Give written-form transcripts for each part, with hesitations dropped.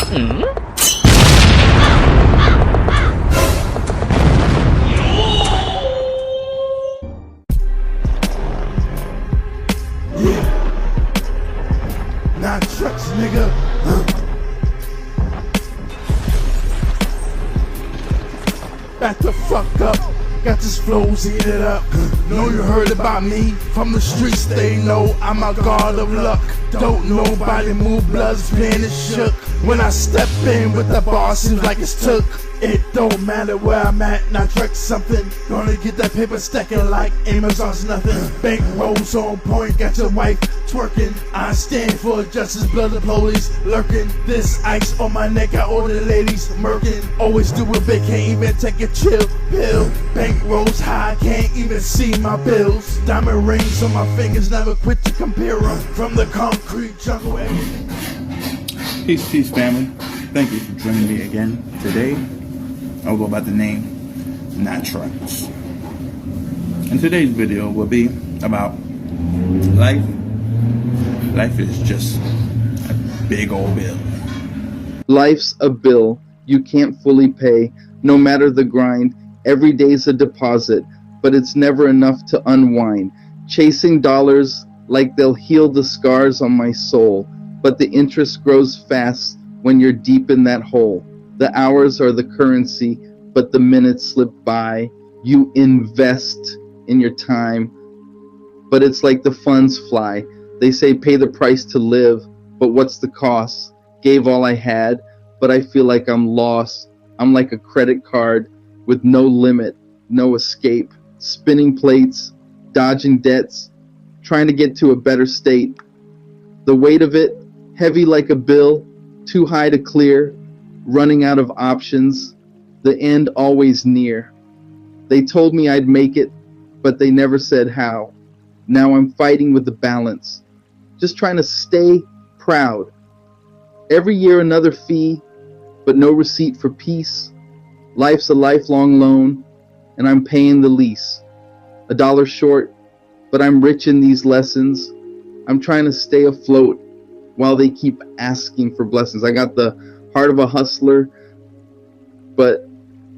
Not trucks, nigga. Back the fuck up. Got this flows heated up. Know you heard about me from the streets. They know I'm a god of luck. Don't nobody move, blood's planet shook. When I step in with the bar, seems like it's took. It don't matter where I'm at, not track something. Gonna get that paper stacking like Amazon's nothing. Bank rolls on point, got your wife twerking. I stand for justice, blood the police lurking. This ice on my neck, I order ladies murking. Always do it big, can't even take a chill pill. Bank rolls high, can't even see my bills. Diamond rings on my fingers, never quit to compare them. From the concrete jungle. Peace, family. Thank you for joining me again today. I'll go by the name Natrox. And today's video will be about life. Life is just a big old bill. Life's a bill you can't fully pay, no matter the grind. Every day's a deposit, but it's never enough to unwind. Chasing dollars like they'll heal the scars on my soul, but the interest grows fast when you're deep in that hole. The hours are the currency, but the minutes slip by. You invest in your time, but it's like the funds fly. They say pay the price to live, but what's the cost? Gave all I had, but I feel like I'm lost. I'm like a credit card with no limit, no escape. Spinning plates, dodging debts, trying to get to a better state. The weight of it, heavy like a bill, too high to clear. Running out of options, the end always near. They told me I'd make it, but they never said how. Now I'm fighting with the balance, just trying to stay proud. Every year another fee, but no receipt for peace. Life's a lifelong loan, and I'm paying the lease. $1 short, but I'm rich in these lessons. I'm trying to stay afloat while they keep asking for blessings. I got the heart of a hustler, but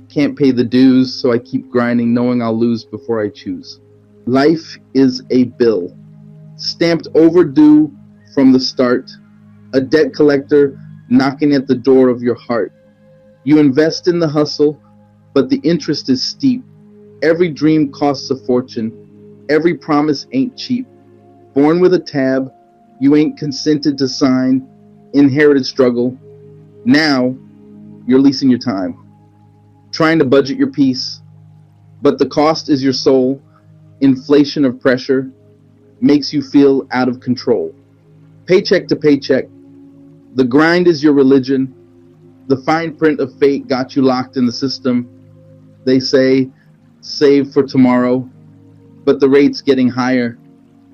can't pay the dues, so I keep grinding, knowing I'll lose before I choose. Life is a bill, stamped overdue from the start, a debt collector knocking at the door of your heart. You invest in the hustle, but the interest is steep. Every dream costs a fortune. Every promise ain't cheap. Born with a tab, you ain't consented to sign. Inherited struggle. Now, you're leasing your time, trying to budget your peace, but the cost is your soul. Inflation of pressure makes you feel out of control. Paycheck to paycheck, the grind is your religion. The fine print of fate got you locked in the system. They say, save for tomorrow, but the rate's getting higher.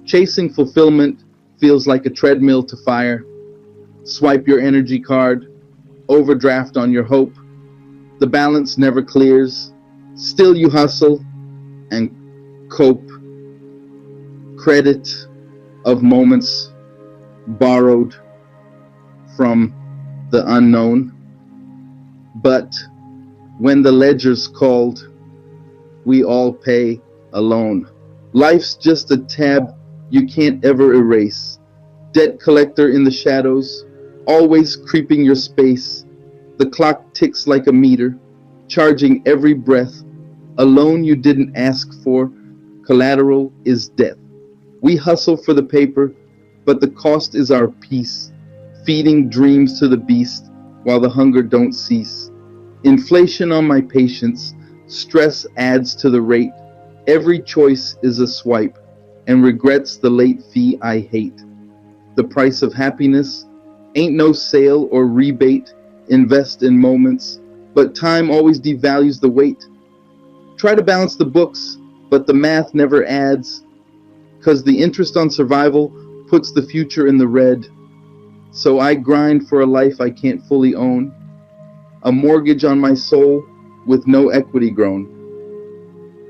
Chasing fulfillment feels like a treadmill to fire. Swipe your energy card, overdraft on your hope. The balance never clears. Still you hustle and cope. Credit of moments borrowed from the unknown. But when the ledger's called, we all pay alone. Life's just a tab you can't ever erase. Debt collector in the shadows, always creeping your space. The clock ticks like a meter, charging every breath. A loan you didn't ask for, collateral is death. We hustle for the paper, but the cost is our peace. Feeding dreams to the beast while the hunger don't cease. Inflation on my patience, stress adds to the rate. Every choice is a swipe, and regrets the late fee I hate. The price of happiness ain't no sale or rebate. Invest in moments, but time always devalues the weight. Try to balance the books, but the math never adds, 'cause the interest on survival puts the future in the red. So I grind for a life I can't fully own, a mortgage on my soul with no equity grown.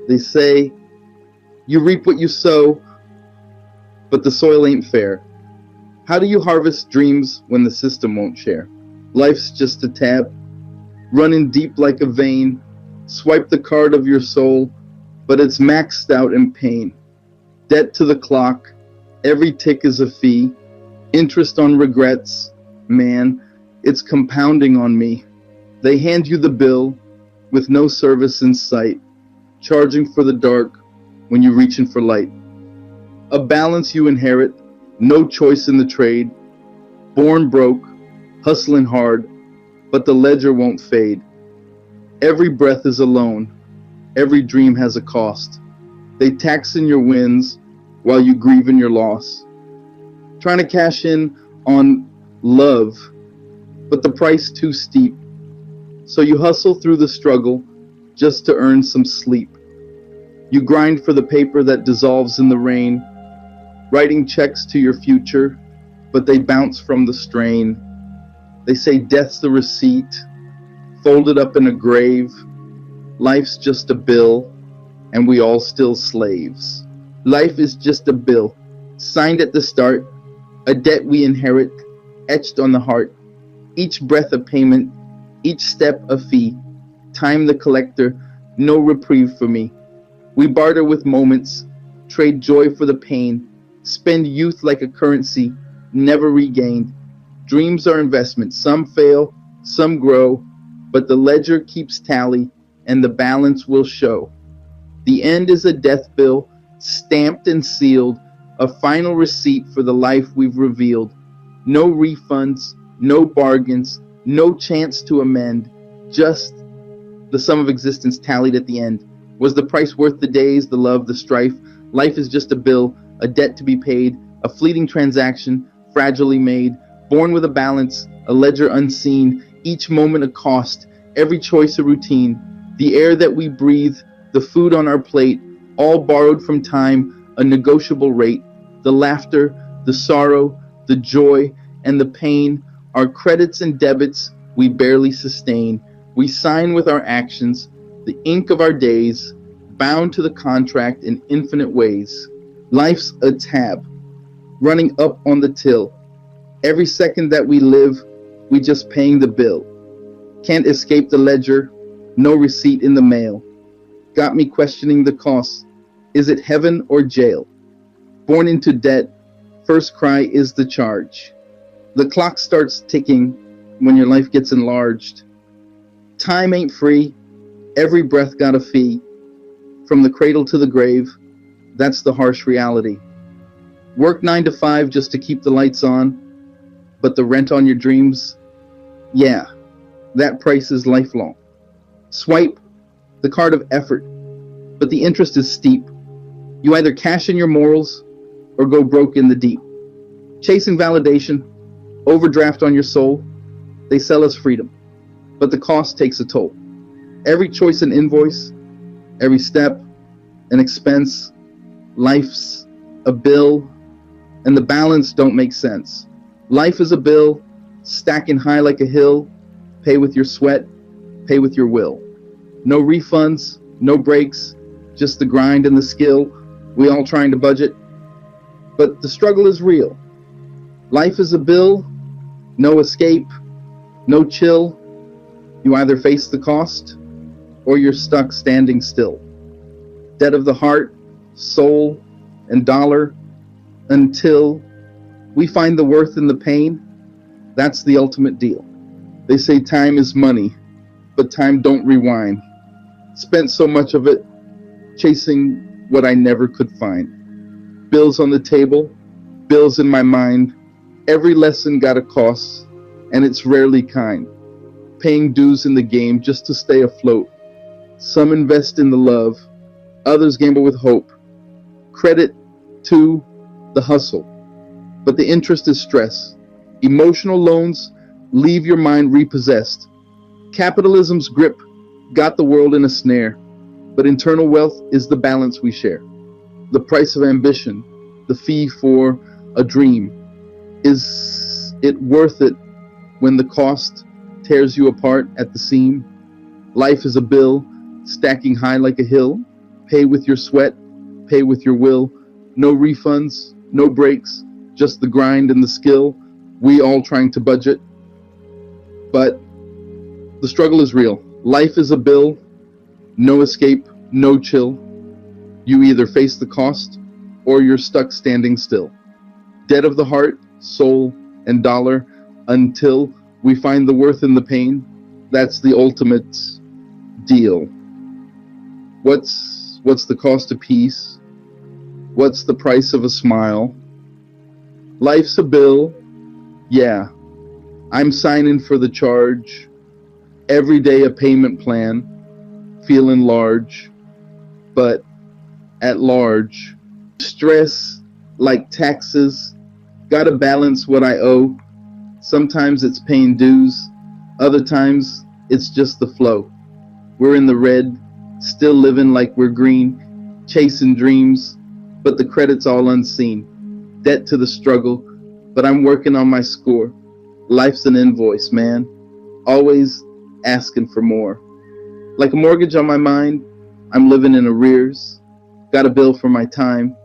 They say, you reap what you sow, but the soil ain't fair. How do you harvest dreams when the system won't share? Life's just a tab, running deep like a vein. Swipe the card of your soul, but it's maxed out in pain. Debt to the clock, every tick is a fee. Interest on regrets, man, it's compounding on me. They hand you the bill with no service in sight, charging for the dark when you're reaching for light. A balance you inherit, no choice in the trade. Born broke, hustling hard, but the ledger won't fade. Every breath is a loan, every dream has a cost. They tax in your wins while you grieve in your loss. Trying to cash in on love, but the price too steep. So you hustle through the struggle just to earn some sleep. You grind for the paper that dissolves in the rain, writing checks to your future, but they bounce from the strain. They say death's the receipt, folded up in a grave. Life's just a bill, and we all still slaves. Life is just a bill, signed at the start, a debt we inherit, etched on the heart. Each breath a payment, each step a fee. Time the collector, no reprieve for me. We barter with moments, trade joy for the pain, spend youth like a currency, never regained. Dreams are investments, some fail, some grow, but the ledger keeps tally and the balance will show. The end is a death bill, stamped and sealed, a final receipt for the life we've revealed. No refunds, no bargains, no chance to amend, just the sum of existence tallied at the end. Was the price worth the days, the love, the strife? Life is just a bill, a debt to be paid, a fleeting transaction, fragilely made, born with a balance, a ledger unseen, each moment a cost, every choice a routine. The air that we breathe, the food on our plate, all borrowed from time, a negotiable rate. The laughter, the sorrow, the joy, and the pain, our credits and debits we barely sustain. We sign with our actions, the ink of our days, bound to the contract in infinite ways. Life's a tab, running up on the till. Every second that we live, we just paying the bill. Can't escape the ledger, no receipt in the mail. Got me questioning the cost. Is it heaven or jail? Born into debt, first cry is the charge. The clock starts ticking when your life gets enlarged. Time ain't free, every breath got a fee. From the cradle to the grave, that's the harsh reality. Work 9 to 5 just to keep the lights on, but the rent on your dreams, yeah, that price is lifelong. Swipe the card of effort, but the interest is steep. You either cash in your morals or go broke in the deep. Chasing validation, overdraft on your soul, they sell us freedom, but the cost takes a toll. Every choice an invoice, every step an expense. Life's a bill, and the balance don't make sense. Life is a bill, stacking high like a hill. Pay with your sweat, pay with your will. No refunds, no breaks, just the grind and the skill. We all trying to budget, but the struggle is real. Life is a bill, no escape, no chill. You either face the cost or you're stuck standing still. Debt of the heart, soul, and dollar, until we find the worth in the pain. That's the ultimate deal. They say time is money, but time don't rewind. Spent so much of it chasing what I never could find. Bills on the table, bills in my mind. Every lesson got a cost, and it's rarely kind. Paying dues in the game just to stay afloat. Some invest in the love, others gamble with hope. Credit to the hustle, but the interest is stress. Emotional loans leave your mind repossessed. Capitalism's grip got the world in a snare, but internal wealth is the balance we share. The price of ambition, the fee for a dream. Is it worth it when the cost tears you apart at the seam? Life is a bill, stacking high like a hill. Pay with your sweat, pay with your will. No refunds, no breaks, just the grind and the skill. We all trying to budget, But the struggle is real. Life is a bill, no escape, no chill. You either face the cost or you're stuck standing still. Debt of the heart, soul, and dollar until we find the worth in the pain. That's the ultimate deal. What's the cost of peace? What's the price of a smile? Life's a bill. Yeah, I'm signing for the charge. Every day a payment plan. Feeling large, but at large. Stress like taxes. Gotta balance what I owe. Sometimes it's paying dues. Other times it's just the flow. We're in the red, still living like we're green, chasing dreams, but the credit's all unseen. Debt to the struggle, but I'm working on my score. Life's an invoice, man. Always asking for more. Like a mortgage on my mind, I'm living in arrears. Got a bill for my time,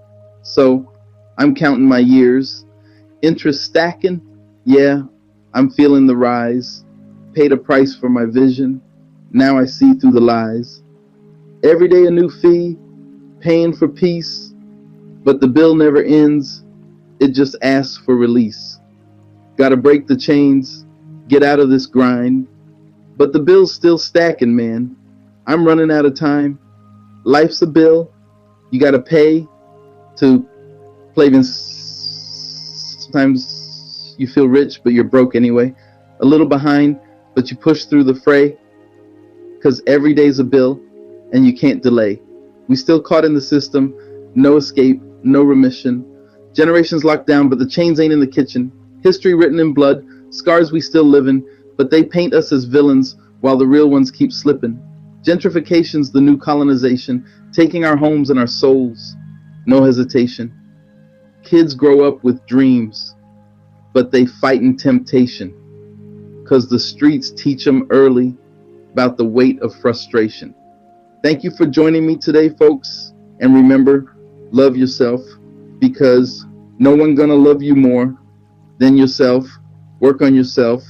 so I'm counting my years. Interest stacking, yeah, I'm feeling the rise. Paid a price for my vision, now I see through the lies. Every day a new fee, paying for peace, but the bill never ends, it just asks for release. Gotta break the chains, get out of this grind, but the bill's still stacking, man. I'm running out of time. Life's a bill, you gotta pay to play. Sometimes you feel rich, but you're broke anyway. A little behind, but you push through the fray. Cause every day's a bill, and you can't delay. We still caught in the system, no escape, no remission. Generations locked down, but the chains ain't in the kitchen. History written in blood, scars we still live in, but they paint us as villains while the real ones keep slipping. Gentrification's the new colonization, taking our homes and our souls. No hesitation. Kids grow up with dreams, but they fight in temptation. Cause the streets teach them early about the weight of frustration. Thank you for joining me today, folks. And remember, love yourself, because no one gonna love you more than yourself. Work on yourself.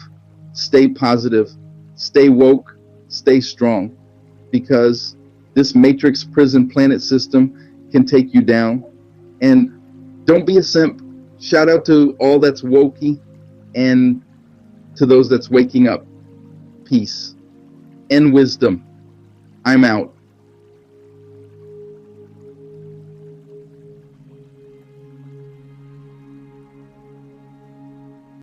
Stay positive. Stay woke. Stay strong. Because this matrix prison planet system can take you down. And don't be a simp. Shout out to all that's wokey and to those that's waking up. Peace and wisdom. I'm out.